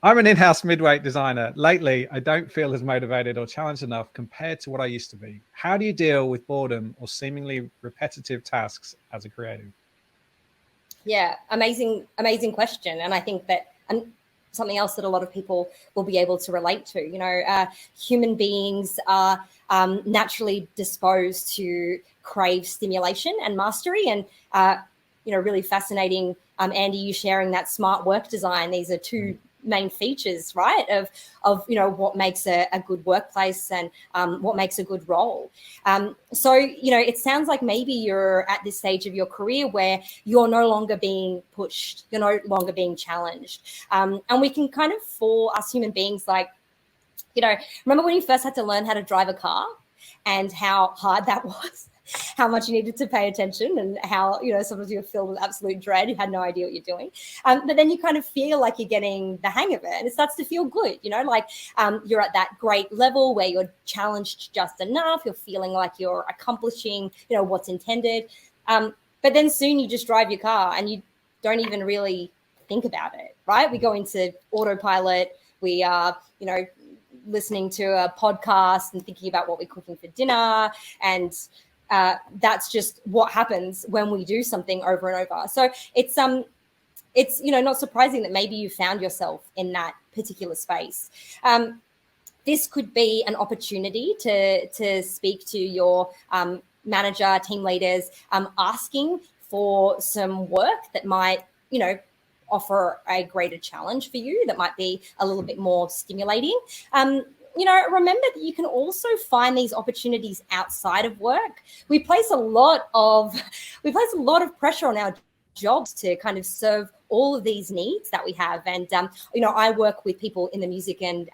I'm an in-house mid-weight designer. Lately, I don't feel as motivated or challenged enough compared to what I used to be. How do you deal with boredom or seemingly repetitive tasks as a creative? Yeah, amazing question. And I think that something else that a lot of people will be able to relate to, human beings are naturally disposed to crave stimulation and mastery. And, really fascinating, Andy, you sharing that smart work design. These are two main features, right, of what makes a good workplace and what makes a good role. So it sounds like maybe you're at this stage of your career where you're no longer being pushed, you're no longer being challenged, and we can kind of, for us human beings, like, remember when you first had to learn how to drive a car and how hard that was? How much you needed to pay attention, and how, sometimes you're filled with absolute dread. You had no idea what you're doing. But then you kind of feel like you're getting the hang of it, and it starts to feel good, like you're at that great level where you're challenged just enough. You're feeling like you're accomplishing, what's intended. But then soon you just drive your car and you don't even really think about it, right? We go into autopilot. We are, listening to a podcast and thinking about what we're cooking for dinner, and that's just what happens when we do something over and over. So it's not surprising that maybe you found yourself in that particular space. This could be an opportunity to speak to your manager, team leaders, asking for some work that might, offer a greater challenge for you, that might be a little bit more stimulating. Remember that you can also find these opportunities outside of work. We place a lot of pressure on our jobs to kind of serve all of these needs that we have. And I work with people in the music and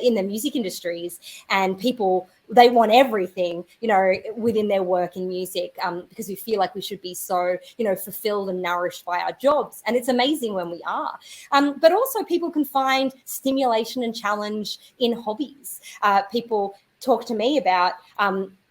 in the music industries, and people, they want everything, within their work in music, because we feel like we should be so, fulfilled and nourished by our jobs. And it's amazing when we are. But also people can find stimulation and challenge in hobbies. People talk to me about,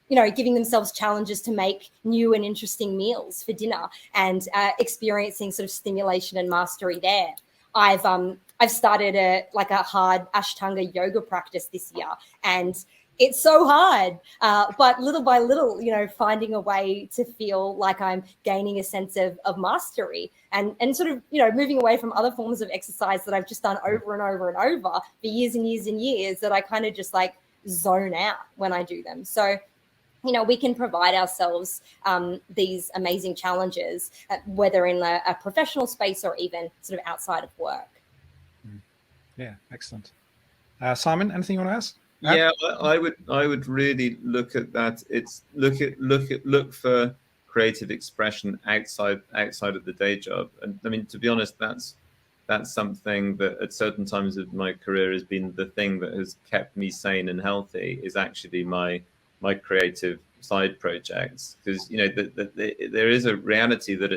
giving themselves challenges to make new and interesting meals for dinner, and experiencing sort of stimulation and mastery there. I've started a hard Ashtanga yoga practice this year, and it's so hard, but little by little, finding a way to feel like I'm gaining a sense of mastery, and sort of, moving away from other forms of exercise that I've just done over and over and over for years and years and years, that I kind of just like zone out when I do them. So, we can provide ourselves these amazing challenges, whether in a professional space or even sort of outside of work. Yeah, excellent. Simon, anything you want to ask? Yeah, I would really look at that. It's look for creative expression outside of the day job. And I mean, to be honest, that's something that at certain times of my career has been the thing that has kept me sane and healthy, is actually my creative side projects. Because there is a reality that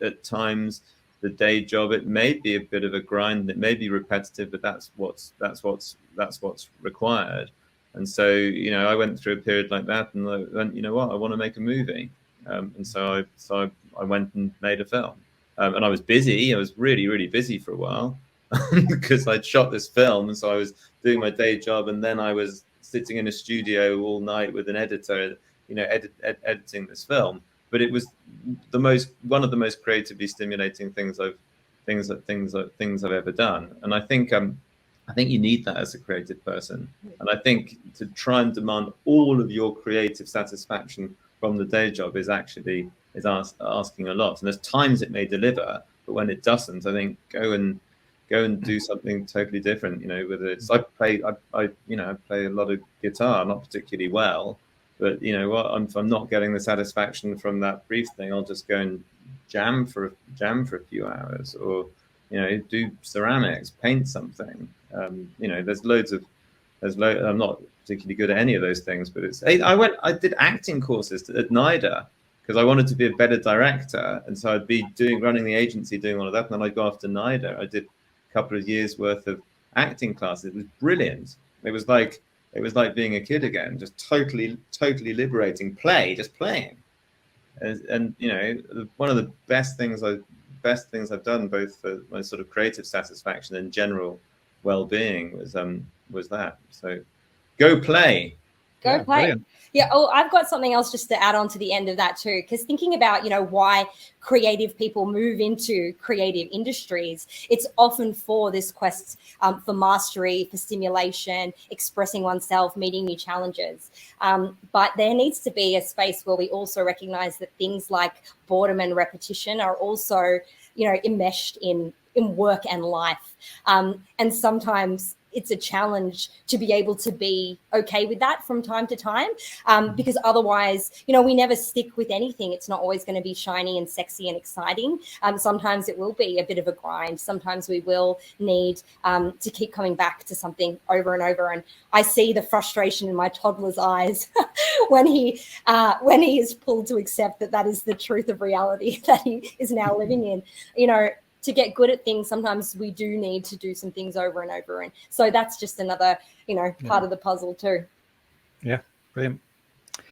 at times the day job, it may be a bit of a grind, it may be repetitive, but that's what's required. And so I went through a period like that, and I went, I want to make a movie, and so I went and made a film, and I was busy. I was really, really busy for a while because I'd shot this film, and so I was doing my day job, and then I was sitting in a studio all night with an editor, editing this film. But it was one of the most creatively stimulating things I've ever done. And I think you need that as a creative person. And I think to try and demand all of your creative satisfaction from the day job is asking a lot. And there's times it may deliver, but when it doesn't, I think go and do something totally different. Whether it's I play a lot of guitar, not particularly well. But if I'm not getting the satisfaction from that brief thing, I'll just go and jam for a few hours, or do ceramics, paint something. I'm not particularly good at any of those things, but I did acting courses at NIDA because I wanted to be a better director, and so I'd be running the agency, doing all of that, and then I'd go after NIDA. I did a couple of years worth of acting classes. It was brilliant. It was like being a kid again, just totally liberating. Just playing. And one of the best things I've done, both for my sort of creative satisfaction and general well-being was that. So go play. Go play. Brilliant. Yeah. Oh, I've got something else just to add on to the end of that too, because thinking about, why creative people move into creative industries, it's often for this quest for mastery, for stimulation, expressing oneself, meeting new challenges. But there needs to be a space where we also recognize that things like boredom and repetition are also, enmeshed in work and life. And sometimes it's a challenge to be able to be okay with that from time to time, because otherwise, we never stick with anything. It's not always going to be shiny and sexy and exciting. Sometimes it will be a bit of a grind. Sometimes we will need to keep coming back to something over and over. And I see the frustration in my toddler's eyes when he is pulled to accept that is the truth of reality that he is now living in. To get good at things, sometimes we do need to do some things over and over. And so that's just another, part of the puzzle too. Yeah, brilliant.